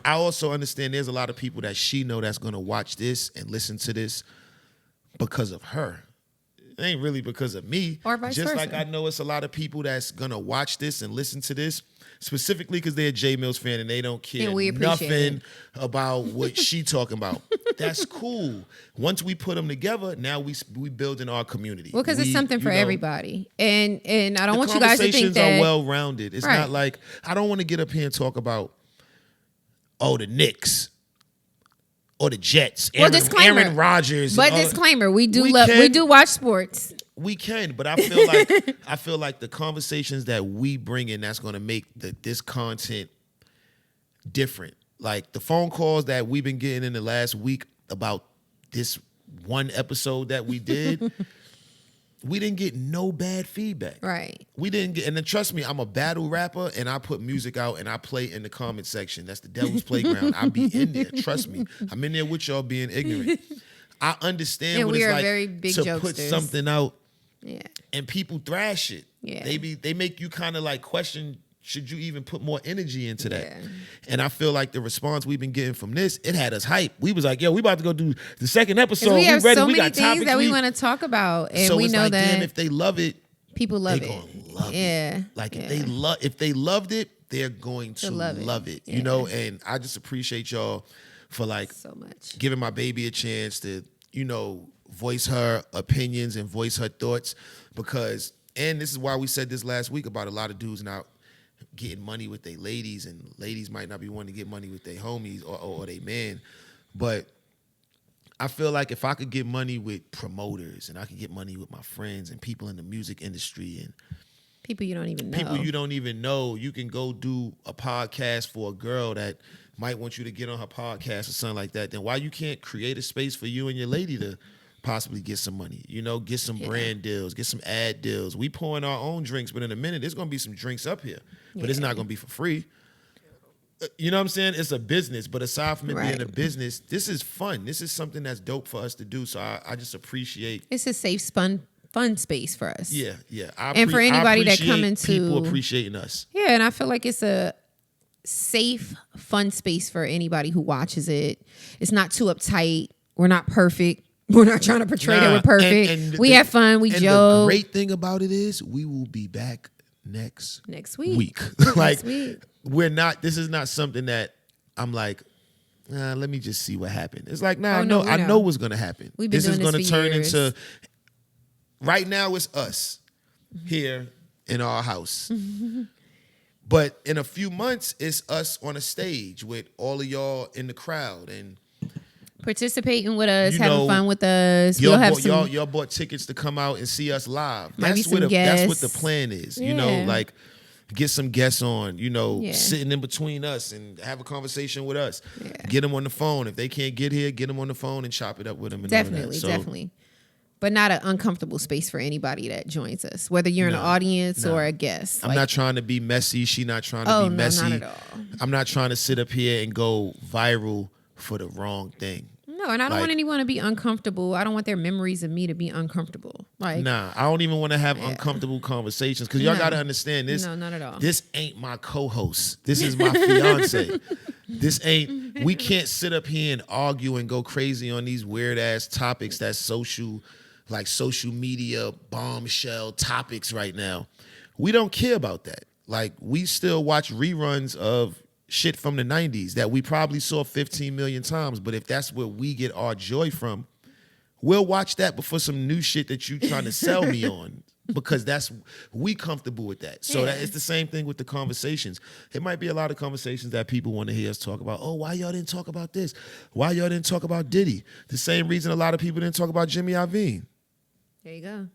I also understand there's a lot of people that she know that's gonna watch this and listen to this because of her. It ain't really because of me. Or vice Just versa. like I know it's a lot of people that's gonna watch this and listen to this specifically because they're a Jae Millz fan and they don't care And we appreciate nothing about what she talking about. That's cool. Once we put them together, now we building our community. Well, because it's something for everybody, and I don't the want you guys to think conversations that are well rounded. It's Right. not like I don't want to get up here and talk about the Knicks or the Jets. Well, disclaimer. Aaron Rodgers. But and all- disclaimer: we We we can. do watch sports. We can, but I feel like the conversations that we bring in that's going to make this content different. Like the phone calls that we've been getting in the last week about this one episode that we did, we didn't get no bad feedback. Right. We didn't get, and then trust me, I'm a battle rapper and I put music out and I play in the comment section. That's the devil's playground. I be in there. Trust me. I'm in there with y'all being ignorant. I understand And what we it's are like very big to put jokesters. something out Yeah. and people thrash it. Yeah. They make you kind of like question, should you even put more energy into that? Yeah. And I feel like the response we've been getting from this, it had us hype. We was like, yo, we about to go do the second episode. Because we have ready. so We many got things topics. that we want to talk about, and so we it's know like, that damn, if they love it, people love they it. gonna love Yeah. it. Like Yeah. if they loved it, they're going to love it. Yeah. You know, and I just appreciate y'all for like So much. giving my baby a chance to, voice her opinions and voice her thoughts because, and this is why we said this last week about a lot of dudes not getting money with their ladies and ladies might not be wanting to get money with their homies or their man. But I feel like if I could get money with promoters and I could get money with my friends and people in the music industry and People you don't even know. people you don't even know, you can go do a podcast for a girl that might want you to get on her podcast or something like that, then why you can't create a space for you and your lady to possibly get some money, get some brand deals, get some ad deals. We pouring our own drinks, but in a minute, there's going to be some drinks up here, but it's not going to be for free. You know what I'm saying? It's a business, but aside from it being a business, this is fun. This is something that's dope for us to do. So I just appreciate. It's a safe, fun space for us. Yeah. And for anybody that come into people appreciating us. Yeah, and I feel like it's a safe, fun space for anybody who watches it. It's not too uptight. We're not perfect. We're not trying to portray that we're perfect. And we have fun. We and joke. The great thing about it is we will be back next week. Like Next week. we're not. This is not something that I'm like. Let me just see what happened. It's like, I know what's gonna happen. We've been this is doing gonna this for turn years. into. Right now, it's us here in our house. But in a few months, it's us on a stage with all of y'all in the crowd and participating with us, having fun with us. Y'all bought tickets to come out and see us live. Might That's be some that's what guests. the plan is. Yeah. Like get some guests on. Sitting in between us and have a conversation with us. Yeah. Get them on the phone. If they can't get here, get them on the phone and chop it up with them. And Definitely. But not an uncomfortable space for anybody that joins us, whether you're an audience or a guest. I'm not trying to be messy. She not trying to be messy. No, not at all. I'm not trying to sit up here and go viral for the wrong thing. No, and I don't want anyone to be uncomfortable. I don't want their memories of me to be uncomfortable. I don't even want to have uncomfortable conversations because y'all got to understand this. No, not at all. This ain't my co-host. This is my fiance. We can't sit up here and argue and go crazy on these weird ass topics that's social media bombshell topics right now. We don't care about that. Like we still watch reruns of shit from the 90s that we probably saw 15 million times. But if that's where we get our joy from, we'll watch that before some new shit that you trying to sell me on. Because we comfortable with that. So that it's the same thing with the conversations. It might be a lot of conversations that people want to hear us talk about. Oh, why y'all didn't talk about this? Why y'all didn't talk about Diddy? The same reason a lot of people didn't talk about Jimmy Iovine. There you go.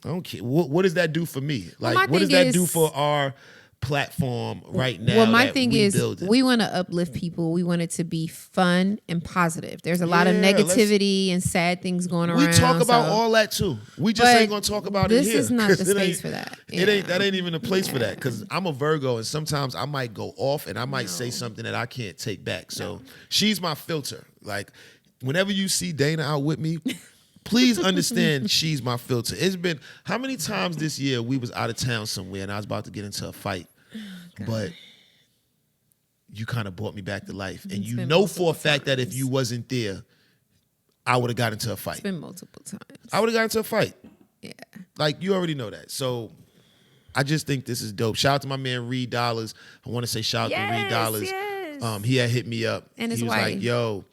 I don't care. What does that do for me? Well, Like, what does that do for our platform right now. Well, my that thing we is, building. we want to uplift people. We want it to be fun and positive. There's a lot of Yeah, negativity and sad things going around. We talk about so- all that too. We just But ain't gonna talk about it this here. is not 'cause the it space ain't- for that. It ain't Yeah. that ain't even a place for that. Because I'm a Virgo, and sometimes I might go off, and I might say something that I can't take back. So she's my filter. Like whenever you see Dana out with me, please understand she's my filter. It's been how many times this year we was out of town somewhere, and I was about to get into a fight, but you kind of brought me back to life, and It's you been know for a multiple fact that if times. you wasn't there, I would have got into a fight. It's been multiple times. I would have got into a fight. Yeah. Like you already know that. So I just think this is dope. Shout out to my man Reed Dollars. I want to say shout out to Reed Dollars. Yes. He had hit me up. And his he was wife. like, "Yo,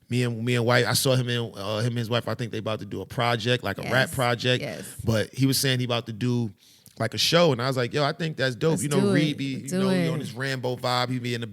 me and wife. I saw him and his wife. I think they about to do a project, like a Yes. rap project. Yes. But he was saying he about to do like a show, and I was like, "Yo, I think that's dope. Let's you know, do Reed it. be Let's you do know he it. on his Rambo vibe. He be in the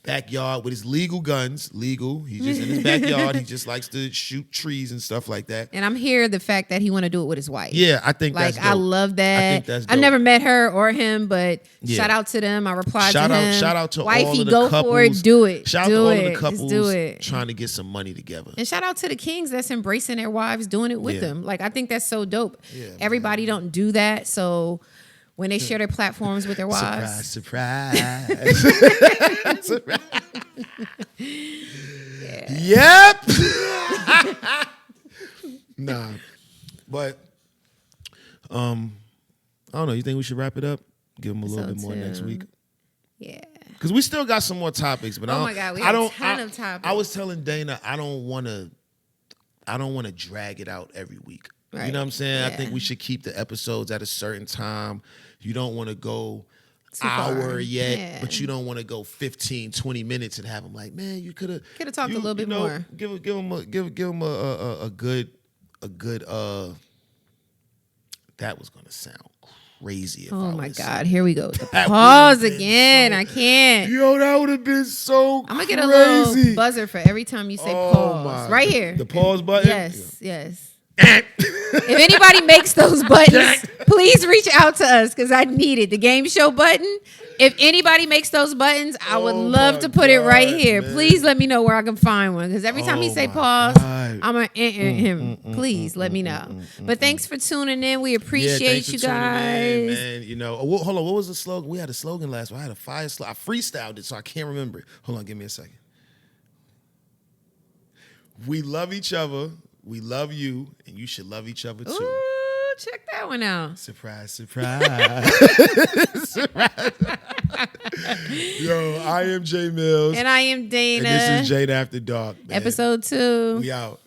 backyard with his legal guns. Legal. He's just in his backyard. He just likes to shoot trees and stuff like that. And I'm here the fact that he want to do it with his wife. Yeah, I think Like, that's dope. I love that. I think that's dope. I've never met her or him, but Yeah. shout out to them. I replied Shout to out, him. shout out to Wifey, all of the go couples. for it. Do it. Shout out do to all it. of the Just couples do it. trying to get some money together. And shout out to the kings that's embracing their wives, doing it with Yeah. them. Like, I think that's so dope. Yeah, Everybody don't do that. So when they share their platforms with their wives, Surprise. Surprise. Yep. Nah. But I don't know. You think we should wrap it up? Give them a little bit more next week? yeah. Because we still got some more topics, but Oh my God, we have a ton of topics. I was telling Dana I don't want to drag it out every week. You Right. know what I'm saying? I Yeah. think we should keep the episodes at a certain time. You don't want to go Too far. hour yet, Yeah. but you don't want to go 15, 20 minutes and have them like, man, you could have talked a little bit more. Give them a good that was gonna sound crazy. If Oh I my was- God, here we go. The That pause would've been again. so- I can't. Yo, that would have been so I'm gonna get crazy. a little buzzer for every time you say Oh pause. my- Right here. The pause button. Yes, yes. If anybody makes those buttons, please reach out to us because I need it. The game show button. If anybody makes those buttons, I would Oh love my to put it right God, here. man. Please let me know where I can find one because every time he Oh say my pause, God. I'm gonna him. Please let me know. But thanks for tuning in. We appreciate thanks you for tuning in, guys. man. You know, hold on. What was the slogan? We had a slogan last week. I had a fire slogan. I freestyled it, so I can't remember it. Hold on, give me a second. We love each other. We love you, and you should love each other too. Ooh, check that one out. Surprise, surprise. Surprise. Yo, I am Jae Millz. And I am Dana. And this is Jane After Dark. Man. Episode 2. We out.